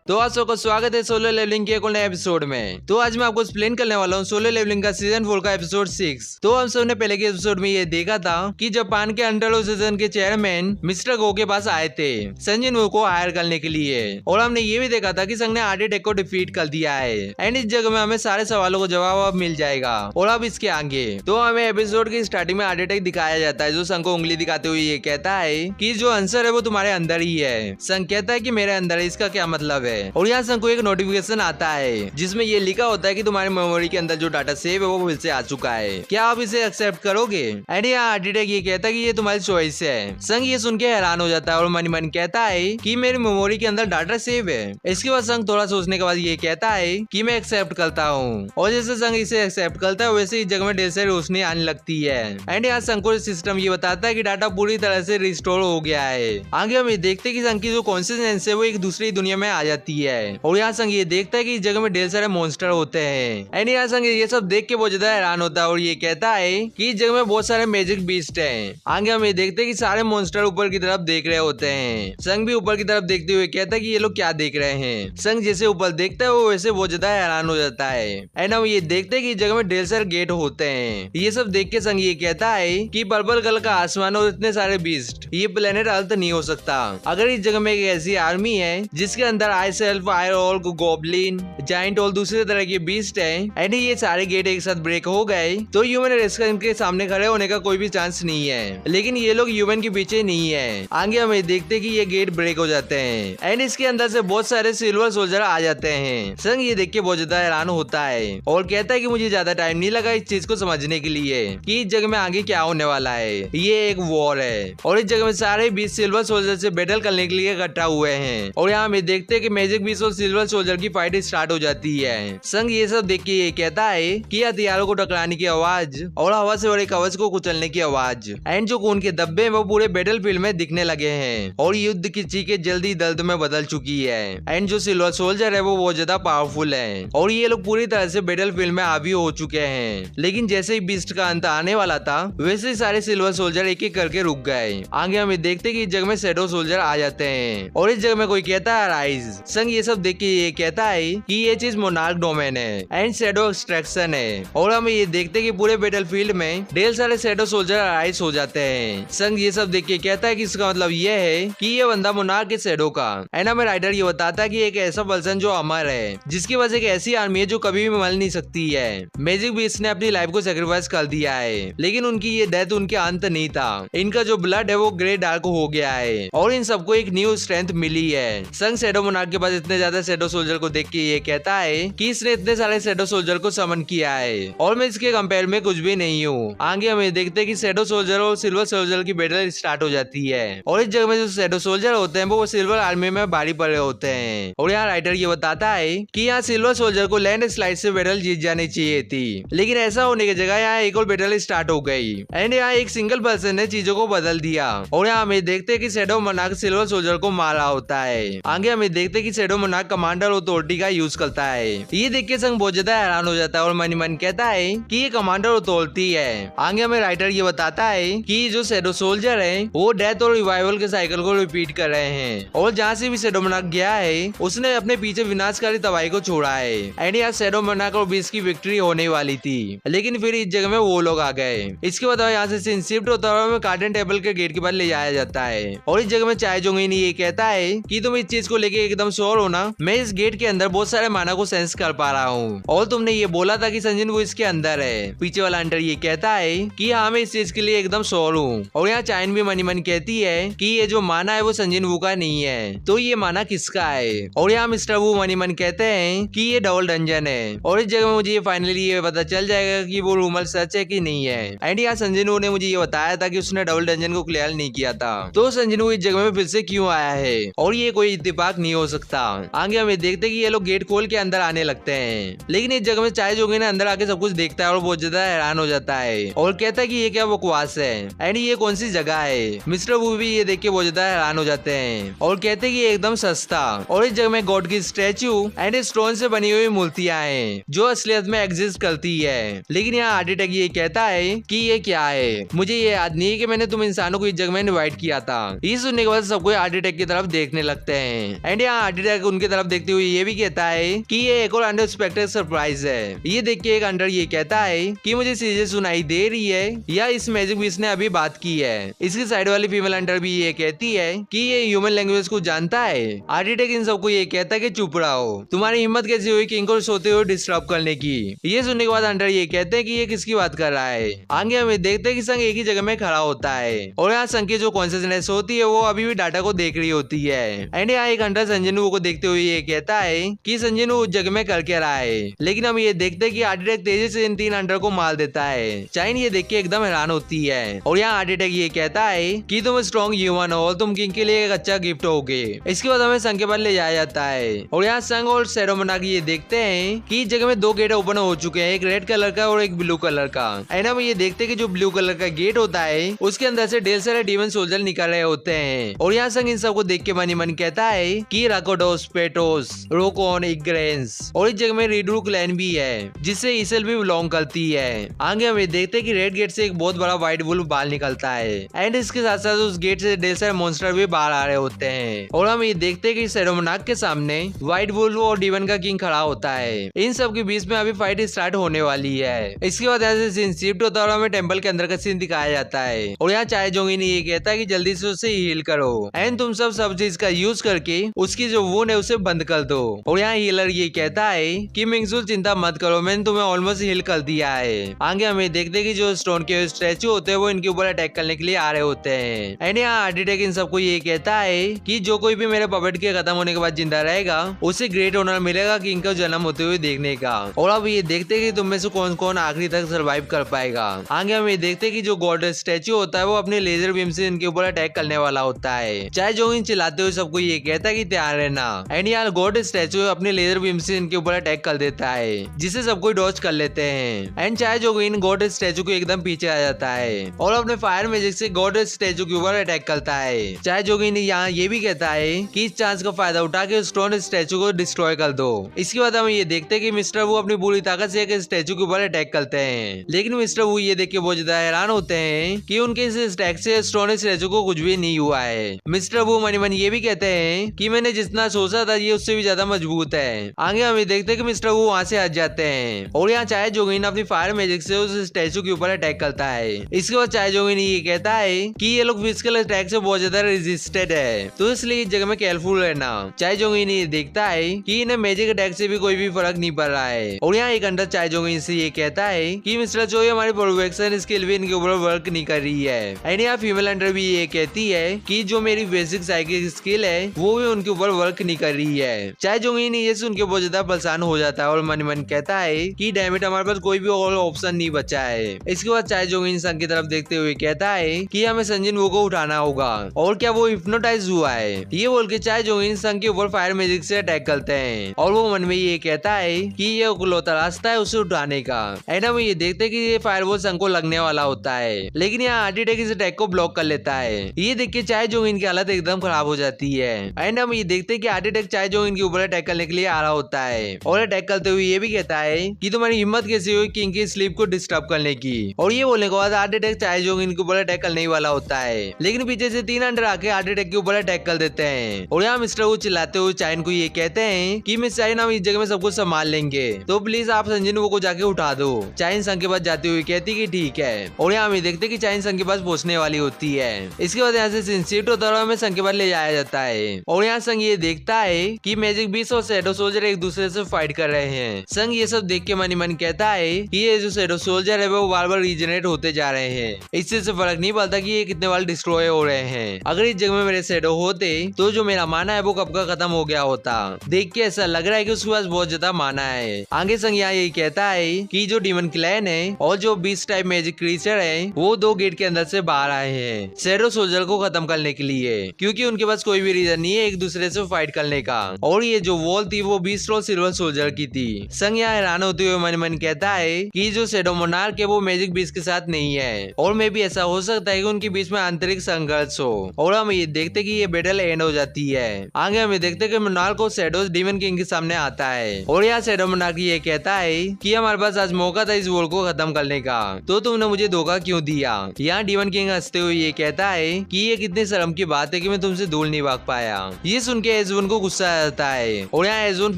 तो आज सबका स्वागत है सोलो लेवलिंग के एक और नए एपिसोड में। तो आज मैं आपको एक्सप्लेन करने वाला हूँ सोलो लेवलिंग का सीजन 4 का एपिसोड 6। तो हम सबने पहले के एपिसोड में ये देखा था कि जापान के अंडर एसोसिएशन के चेयरमैन मिस्टर गो के पास आए थे संजन वू को हायर करने के लिए, और हमने ये भी देखा था कि संघ ने हार्ट अटैक को डिफीट कर दिया है एंड इस जगह में हमें सारे सवालों को जवाब मिल जाएगा। और अब इसके आगे तो हमें एपिसोड की स्टार्टिंग में हार्ट अटैक दिखाया जाता है, जो संघ को उंगली दिखाते हुए ये कहता है कि जो आंसर है वो तुम्हारे अंदर ही है। संघ कहता है कि मेरे अंदर है, इसका क्या मतलब है। और यहाँ संघ को एक नोटिफिकेशन आता है जिसमें ये लिखा होता है कि तुम्हारी मेमोरी के अंदर जो डाटा सेव है वो फिर से आ चुका है, क्या आप इसे एक्सेप्ट करोगे। एंड यहाँ हार्ट अटैक ये कहता है कि ये तुम्हारी चॉइस है। संघ ये सुन के हैरान हो जाता है और मन मन कहता है कि मेरी मेमोरी के अंदर डाटा सेव है। इसके बाद संघ थोड़ा सोचने के बाद ये कहता है कि मैं एक्सेप्ट करता हूँ, और जैसे संघ इसे एक्सेप्ट करता है वैसे इस जगह में ढेर सारी रोशनी आने लगती है। एंड यहाँ संघ को सिस्टम ये बताता है कि डाटा पूरी तरह से रिस्टोर हो गया है। आगे हम ये देखते हैं कि संघ की जो कॉन्शियसनेस है वो एक दूसरी दुनिया में आ जाती है, और यहाँ संघ ये देखता है कि इस जगह में ढेर सारे मॉन्स्टर होते हैं। एंड यहाँ संघ ये सब देख के बहुत ज्यादा हैरान होता है और ये कहता है कि इस जगह में बहुत सारे मैजिक बीस्ट हैं। आगे हम ये देखते हैं कि सारे मॉन्स्टर ऊपर की तरफ देख रहे होते हैं। संघ भी ऊपर की तरफ देखते हुए कहता है कि ये लोग क्या देख रहे हैं। संघ जैसे ऊपर देखता है वो वैसे बहुत ज्यादा हैरान हो जाता है। एंड हम ये देखते हैं कि इस जगह में ढेर सारे गेट होते हैं। ये सब देख के संघ ये कहता है कि पर्पल कलर का आसमान और इतने सारे बीस्ट, ये प्लेनेट अर्थ नहीं हो सकता। अगर इस जगह में एक ऐसी आर्मी है जिसके अंदर आई सेल्फ, आयर ऑल, गॉब्लिन, जाइंट और दूसरे तरह के बीस्ट हैं, एंड ये सारे गेट एक साथ ब्रेक हो गए तो ह्यूमन रेस का इनके सामने खड़े होने का कोई भी चांस नहीं है। लेकिन ये लोग ह्यूमन के पीछे नहीं है। आगे हम देखते हैं कि ये गेट ब्रेक हो जाते हैं एंड इसके अंदर से बहुत सारे सिल्वर सोल्जर आ जाते हैं। संघ ये देख के बहुत ज्यादा हैरान होता है और कहता है कि मुझे ज्यादा टाइम नहीं लगा इस चीज को समझने के लिए कि इस जगह में आगे क्या होने वाला है। ये एक वॉर है और इस जगह में सारे 20 सिल्वर सोल्जर से बैटल करने के लिए इकट्ठा हुए हैं। और यहाँ हम देखते हैं कि मैजिक बीस्ट और सिल्वर सोल्जर की फाइट स्टार्ट हो जाती है। संघ ये सब देख के ये कहता है कि हथियारों को टकराने की आवाज और हवा से बड़े कवच को कुचलने की आवाज एंड जो खून के धब्बे हैं वो पूरे बैटल फील्ड में दिखने लगे हैं, और युद्ध की चीखें जल्दी दर्द में बदल चुकी है। एंड जो सिल्वर सोल्जर है वो बहुत ज्यादा पावरफुल है और ये लोग पूरी तरह से बैटल फील्ड में हावी हो चुके हैं। लेकिन जैसे ही बीस्ट का अंत आने वाला था वैसे ही सारे सिल्वर सोल्जर एक एक करके रुक गए। आगे हम देखते कि इस जगह में शैडो सोल्जर आ जाते हैं और इस जगह में कोई कहता है राइज। संघ ये सब देख के ये कहता है कि ये चीज मोनार्क डोमेन है एंड शैडो एक्सट्रैक्शन है, और हम ये देखते कि पूरे बैटल फील्ड में ढेर सारे शैडो सोल्जर राइज हो जाते हैं। संघ ये सब देख के कहता है कि इसका मतलब ये है कि ये बंदा मोनार्क के शैडो का। एंड हमें राइटर ये बताता है कि एक ऐसा पर्सन जो अमर है जिसकी वजह से एक ऐसी आर्मी है जो कभी भी मर नहीं सकती है। मैजिक बीस्ट ने अपनी लाइफ को सेक्रीफाइस कर दिया है, लेकिन उनकी ये डेथ उनके अंत नहीं था। इनका जो ब्लड है वो ग्रे डार्क हो गया है और इन सबको एक न्यू स्ट्रेंथ मिली है। संघ शैडो मोनार्क के पास इतने ज्यादा शैडो सोल्जर को देख के ये कहता है कि इसने इतने सारे शैडो सोल्जर को समन किया है और मैं इसके कंपेयर में कुछ भी नहीं हूँ। आगे हम देखते हैं कि शैडो सोल्जर और सिल्वर सोल्जर की बैटल स्टार्ट हो जाती है और इस जगह में जो शैडो सोल्जर होते हैं वो सिल्वर आर्मी में भारी पड़े होते हैं। और यहाँ राइटर ये बताता है कि यहाँ सिल्वर सोल्जर को लैंड स्लाइड से बैटल जीत जानी चाहिए थी, लेकिन ऐसा होने की जगह यहाँ एक और बैटल स्टार्ट हो गई एंड यहाँ एक सिंगल पर्सन ने चीजों को बदल दिया। और यहाँ हमें देखते हैं कि शैडो मोनार्क सिल्वर सोल्जर को मारा होता है। आगे हमें देखते हैं कि शैडो मोनार्क कमांडर अथॉरिटी का यूज करता है। ये देख के संघ बहुत ज्यादा हैरान हो जाता है और मन मन कहता है कि ये कमांडर अथॉरिटी है। आगे हमें राइटर ये बताता है कि जो शैडो सोल्जर है वो डेथ और रिवाइवल के साइकिल को रिपीट कर रहे हैं, और जहाँ से भी शैडो मोनार्क गया है उसने अपने पीछे विनाशकारी तबाही को छोड़ा है। एंड यहाँ शैडो मोनार्क और बीस्ट की विक्ट्री होने वाली थी, लेकिन फिर इस जगह में वो लोग आ गए। इसके बाद यहाँ से सीन शिफ्ट होता है और कार्टन टेबल के गेट के पास ले जाया जाता है और इस जगह में चाय जोंगिन ये कहता है कि तुम इस चीज को लेके एकदम श्योर हो ना, मैं इस गेट के अंदर बहुत सारे माना को सेंस कर पा रहा हूँ और तुमने ये बोला था कि संजन वो इसके अंदर है। पीछे वाला अंटर ये कहता है कि हाँ मैं इस चीज के लिए एकदम श्योर हूँ। और यहाँ चाइन भी मनी मन कहती है कि ये जो माना है वो संजन वू का नहीं है, तो ये माना किसका है। और यहाँ मिस्टर वू मनी मन कहते हैं कि ये डबल डंजन है, और इस जगह में मुझे फाइनली ये पता चल जाएगा कि वो रूमर सच है कि नहीं है। एंड यहाँ संजन वू ने मुझे ये बताया था कि उसने डबल डंजन को क्लियर नहीं किया था, तो संजन वू इस जगह में फिर से क्यों आया है और ये कोई इत्तेफाक नहीं हो सकता। सकता। आगे हम ये देखते कि ये लोग गेट खोल के अंदर आने लगते हैं, लेकिन इस जगह में चाय जोगी ने अंदर आके सब कुछ देखता है और बहुत ज्यादा हैरान हो जाता है और कहता है कि ये क्या बकवास है एंड ये कौन सी जगह है। मिस्टर वू भी ये देख के बहुत ज्यादा हैरान हो जाते हैं और कहते हैं कि ये एकदम सस्ता और इस जगह में गॉड की स्टैचू एंड स्टोन से बनी हुई मूर्तियां हैं जो असलियत में एग्जिस्ट करती है। लेकिन यहाँ आर्टिटेक्ट ये कहता है कि ये क्या है, मुझे ये याद नहीं है कि मैंने तुम इंसानों को इस जगह में इनवाइट किया था। ये सुनने के बाद सब कोई आर्टिटेक्ट की तरफ देखने लगते हैं एंड यहाँ आर्टिटेक्ट उनकी तरफ देखते हुए ये भी कहता है कि ये एक और अनएक्सपेक्टेड सरप्राइज है। ये देख के एक अंडर ये कहता है कि मुझे चीजें सुनाई दे रही है या इस मैजिक बीस्ट ने अभी बात की है। इसकी साइड वाली फीमेल अंडर भी ये कहती है कि ये ह्यूमन लैंग्वेज को जानता है। आर्टिटेक्ट इन सबको ये कहता है कि चुप रहो, तुम्हारी हिम्मत कैसी हुई किंग को सोते हुए डिस्टर्ब करने की। ये सुनने के बाद अंडर ये कहते हैं कि ये किसकी बात कर रहा है। आगे हमें देखते हैं कि संग एक ही जगह में खड़ा होता है और यहाँ संग की जो कॉन्शियसनेस होती है वो अभी भी डाटा को देख रही होती है एंड यहाँ एक अंडर संजनू को देखते हुए ये कहता है कि संजनू उस जगह में कर क्या रहा है। लेकिन हम ये देखते हैं कि आर्टिटेक्ट तेजी से इन 3 अंडर को मार देता है। चाइन ये देख के एकदम हैरान होती है और यहाँ आर्टिटेक्ट ये कहता है कि तुम स्ट्रॉन्ग ह्यूमन हो और तुम किंग के लिए एक अच्छा गिफ्ट होगे। इसके बाद हमें संग के पास ले जाया जाता है और यहाँ संग और सेरोमोना की ये देखते हैं कि इस जगह में 2 गेट ओपन हो चुके हैं, एक रेड कलर का और एक ब्लू कलर का। एंड हम ये देखते हैं कि जो ब्लू कलर का गेट होता है उसके अंदर से ढेर सारे डीमन सोल्जर निकल रहे होते हैं और यहाँ संग इन सबको देख के मन ही मन कहता है कि राकोडोस, पेटोस, रोकोन, इग्रेंस और इस जगह में रीडरू क्लैन भी है जिससे ईसेल भी बिलोंग करती है। आगे हम ये देखते हैं कि रेड गेट से एक बहुत बड़ा व्हाइट वुल्फ बाल निकलता है एंड इसके साथ साथ उस गेट से ढेर सारे मॉन्स्टर भी बाहर आ रहे होते हैं और हम ये देखते हैं कि सेरोमोनाक के सामने व्हाइट वुल्फ और डीवन का किंग खड़ा होता है। इन सब के बीच में अभी फाइट स्टार्ट होने वाली है। इसके बाद यहाँ से सीन शिफ्ट होता है और हमें टेंपल के अंदर का सीन दिखाया जाता है और यहाँ चाय जोंगी ने ये कहता है कि जल्दी से उसे हील करो एंड तुम सब चीज का यूज करके उसकी जो वुंड है उसे बंद कर दो। और यहाँ हीलर ये कहता है कि मिंगजुल चिंता मत करो, मैंने तुम्हें ऑलमोस्ट हील कर दिया है। आगे हमें देखते हैं कि जो स्टोन के स्टैचू होते हैं वो इनके ऊपर अटैक करने के लिए आ रहे होते हैं एंड यहाँ आर्टिटेक्ट इन सबको ये कहता है कि जो कोई भी मेरे पपेट के खत्म होने के बाद जिंदा रहेगा उसे ग्रेट ऑनर मिलेगा किंग का जन्म होते हुए देखने का। और अब ये देखते हैं कि तुम में से कौन कौन आखिरी तक सर्वाइव कर पाएगा। आगे हम ये देखते हैं कि जो गॉड स्टैचू होता है वो अपने लेजर बीम से इनके ऊपर अटैक करने वाला होता है। चाहे जोगिन चिल्लाते हुए सबको ये कहता है कि तैयार रहना एंड यार गॉड स्टैचू अपने लेजर बीम से इनके ऊपर अटैक कर देता है जिसे सब कोई डॉज कर लेते हैं एंड चाहे जोगिन गॉड स्टैचू को एकदम पीछे आ जाता है और अपने फायर मैजिक से गॉड स्टैचू के ऊपर अटैक करता है। चाहे जोगिन यहाँ ये भी कहता है कि इस चांस का फायदा उठा के स्टोन स्टैचू को डिस्ट्रॉय कर दो। इसके बाद हम ये देखते हैं कि मिस्टर वू अपनी पूरी ताकत से एक स्टैचू के ऊपर अटैक करते हैं लेकिन मिस्टर वू ये देख के बहुत ज्यादा हैरान होते हैं कि उनके इस अटैक से स्टोन स्टैचू को कुछ भी नहीं हुआ है। मिस्टर वू मनी मन ये भी कहते हैं कि मैंने जितना सोचा था ये उससे भी ज्यादा मजबूत है। आगे हम ये देखते हैं कि मिस्टर वू वहाँ से हट जाते हैं और यहाँ चाहे जोगिन अपनी फायर मैजिक से उस स्टैचू के ऊपर अटैक करता है। इसके बाद चाहे जोगिन ये कहता है कि ये लोग फिजिकल अटैक से बहुत ज्यादा रेजिस्टेड है तो इसलिए इस जगह में केयरफुल रहना। चाहे जोगिन ये देखता है कि इन्हें मैजिक अटैक से भी कोई भी फर्क नहीं पड़ रहा है और यहाँ एक अंडर चाहे जोगिन से ये कहता है कि मिस्टर चोई हमारी प्रोटेक्शन स्किल भी इनके ऊपर वर्क नहीं कर रही है एंड यहाँ फीमेल अंडर भी ये कहती है कि जो मेरी बेसिक साइकिक स्किल है वो भी उनके ऊपर वर्क नहीं कर रही है। चाहे जोगिन ये सुन के बहुत ज्यादा परेशान हो जाता है और मन मन कहता है कि डैम इट हमारे पास कोई भी और ऑप्शन नहीं बचा है। इसके बाद चाहे जोगिन संग की तरफ देखते हुए कहता है कि हमें संजिन वो को उठाना होगा और क्या वो हिप्नोटाइज हुआ है। ये बोल के चाहे जोगिन संग के ऊपर फायर मैजिक से अटैक करते हैं और वो मन में ये कहता है कि ये इकलौता रास्ता है उसे उठाने का। एंड हम ये देखते हैं कि ये फायरवॉल संग को लगने वाला होता है लेकिन यहाँ आर्टिटेक्ट इस अटैक को ब्लॉक कर लेता है। ये देख के चाहे जोगिन की हालत एकदम खराब हो जाती है एंड हम ये देखते हैं कि आर्टिटेक्ट चाहे जोगिन के ऊपर अटैक करने के लिए आ रहा होता है और अटैक करते हुए ये भी कहता है कि तुम्हारी हिम्मत कैसी हुई किंग की स्लीप को डिस्टर्ब करने की। और ये बोलने के बाद आर्टिटेक्ट चाहे जोगिन के ऊपर अटैक करने वाला होता है लेकिन पीछे से 3 अंडर आके आर्टिटेक्ट के ऊपर अटैक कर देते हैं और यहाँ मिस्टर वो चिल्लाते हुए चाइन को ये कहते हैं कि मिस चाइन हम इस जगह में सब कुछ संभाल लेंगे तो प्लीज आप संजिन वो को जाके उठा दो। चाइन संग के पास जाती हुई कहती कि ठीक है और यहाँ हम देखते कि चाइन संग के पास पहुंचने वाली होती है। इसके बाद यहाँ से सिंसिट होता है हमें संग के पास ले जाया जाता है और यहाँ संग ये देखता है कि मैजिक बीस्ट और शैडो सोल्जर एक दूसरे से फाइट कर रहे हैं। संग ये सब देख के मन ही मन कहता है कि ये जो शैडो सोल्जर है वो बार बार रीजनरेट होते जा रहे हैं, इससे फर्क नहीं पड़ता कि ये कितने बार डिस्ट्रॉय हो रहे हैं। अगर इस जगह में मेरे शैडो होते तो जो मेरा माना है वो कब का खत्म हो गया होता। देख के ऐसा लग रहा है कि उसके पास बहुत ज्यादा माना है। आगे संग यहाँ यही कहता है कि जो डीमन क्लैन है और जो बीस्ट टाइप मैजिक क्रीचर है वो 2 गेट के अंदर से बाहर आए हैं शैडो सोल्जर को खत्म करने के लिए क्योंकि उनके पास कोई भी रीजन नहीं है एक दूसरे से फाइट करने का, और ये जो वॉल थी वो बीस्ट और सिल्वर सोल्जर की थी। संग यहाँ हैरान होते हुए मन मन कहता है कि जो शैडो मोनार्क है वो मैजिक बीस्ट के साथ नहीं है, और मे भी ऐसा हो सकता है कि उनके बीच में आंतरिक संघर्ष हो। और हम ये देखते कि ये बैटल एंड हो जाती है। आगे हमें देखते कि मोनार्क और शैडो डीमन किंग के सामने आता है, और यहाँ शैडो मोनार्क ये कहता है कि हमारे पास आज मौका था इस वॉर को खत्म करने का, तो तुमने मुझे धोखा क्यों दिया। यहाँ डीमन किंग हंसते हुए ये कहता है कि ये कितने शर्म की बात है कि मैं तुमसे दूर नहीं भाग पाया। ये सुन के एजवन को गुस्सा आ जाता है, और यहाँ एजवन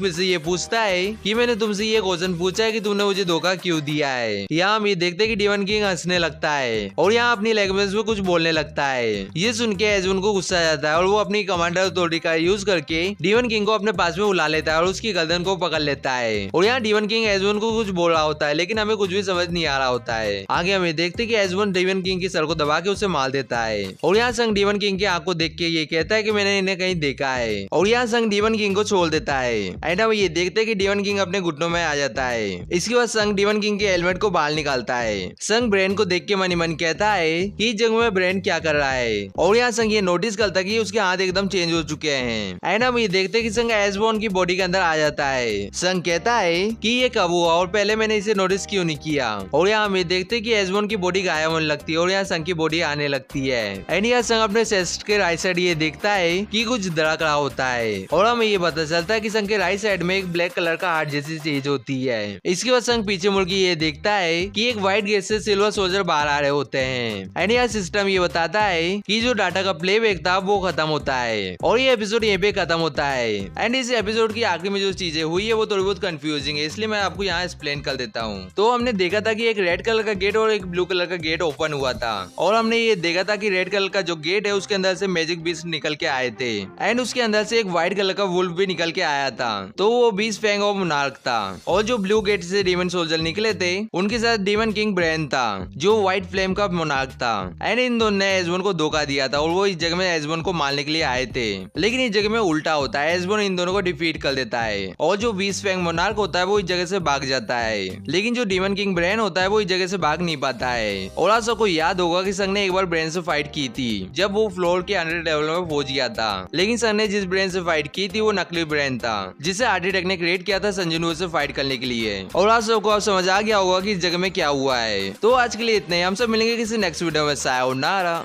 फिर से ये पूछता है कि मैंने तुमसे ये क्वेश्चन पूछा है कि तुमने मुझे धोखा क्यों दिया है। यहाँ हम ये देखते कि डीमन किंग हंसने लगता है, और यहाँ अपनी लैंग्वेज में कुछ बोलने लगता है। ये सुन के एजवन को गुस्सा आ जाता है, और वो अपनी कमांडर अथॉरिटी का यूज करके डीमन किंग को अपने पास में बुला लेता है और उसकी गर्दन को पकड़ लेता है। और यहाँ डीमन किंग एजवन को कुछ बोल रहा होता है, लेकिन हमें कुछ भी समझ नहीं आ रहा होता है। आगे हमें देखते कि एजवन डीमन किंग की सर को दबा के उसे मार देता है, और यहाँ संग डीमन किंग की आंख को देख के ये कहता है कि मैंने इन्हें कहीं देखा है, और यहाँ संग डीमन किंग को छोड़ देता है। एंड हम ये देखते कि डीमन किंग अपने घुटनों में आ जाता है। इसके बाद संग डीमन किंग के हेलमेट को बाहर निकालता है। संग ब्रेन को देख के मन ही मन कहता है कि इस जगह में ब्रेन क्या कर रहा है, और यहाँ संग ये नोटिस करता है कि उसके हाथ एकदम चेंज हो चुके हैं। एंड हम ये देखते कि संग एसबॉर्न की बॉडी के अंदर आ जाता है। संग कहता है कि ये कब हुआ और पहले मैंने इसे नोटिस क्यों नहीं किया। और यहाँ हम ये देखते कि एसबॉर्न की बॉडी गायब होने लगती है, और यहाँ संग की बॉडी आने लगती है। एंड यहाँ संग अपने चेस्ट के राइट साइड ये देखता है कि कुछ धड़क रहा होता है, और हमें ये पता चलता है कि संग के राइट साइड में एक ब्लैक कलर का हार्ट जैसी चीज होती है। इसके बाद संग पीछे मुड़ के ये देखता है कि एक व्हाइट गेट से सिल्वर सोल्जर बाहर आ रहे होते हैं। एंड यह सिस्टम ये बताता है कि जो डाटा का प्लेबैक था वो खत्म होता है, और ये एपिसोड यहीं पे खत्म होता है। एंड इस एपिसोड की आखिरी में जो चीजें हुई है वो थोड़ी बहुत कंफ्यूजिंग है, इसलिए मैं आपको यहाँ एक्सप्लेन कर देता हूँ। तो हमने देखा था कि एक रेड कलर का गेट और एक ब्लू कलर का गेट ओपन हुआ था, और हमने ये देखा था कि रेड कलर का जो गेट है उसके अंदर से मैजिक बीस्ट निकल के आए थे, एंड उसके अंदर से एक व्हाइट कलर का वुल्फ भी निकल के आया था, तो वो बीस्ट फैंग ऑफ मोनार्क था। और जो ब्लू गेट से डीमन सोल्जर निकले थे उनके साथ डीमन किंग ब्रेन था जो व्हाइट फ्लेम का मोनार्क था। एंड इन दोनों ने एसबॉर्न को धोखा दिया था, और वो इस जगह में एसबॉर्न को मारने के लिए आए थे, लेकिन इस जगह में उल्टा होता है, एसबॉर्न इन दोनों को डिफीट कर देता है, और जो बीस्ट फैंग मोनार्क होता है वो इस जगह से भाग जाता है, लेकिन जो डीमन किंग ब्रेन होता है वो इस जगह से भाग नहीं पाता है। और आप सबको याद होगा कि संग ने एक बार ब्रेन से फाइट की थी जब वो फ्लोर के 100 लेवल में पहुंच गया था, लेकिन संग ने जिस ब्रेन से फाइट की थी वो नकली ब्रेन था जिसे आर्किटेक्ट ने क्रिएट किया था संजुनु से फाइट करने के लिए। और आप सबको अब समझ आ गया होगा कि इस जगह में क्या हुआ है। तो आज के लिए इतना ही, हम सब मिलेंगे किसी नेक्स्ट वीडियो में। सायोनारा।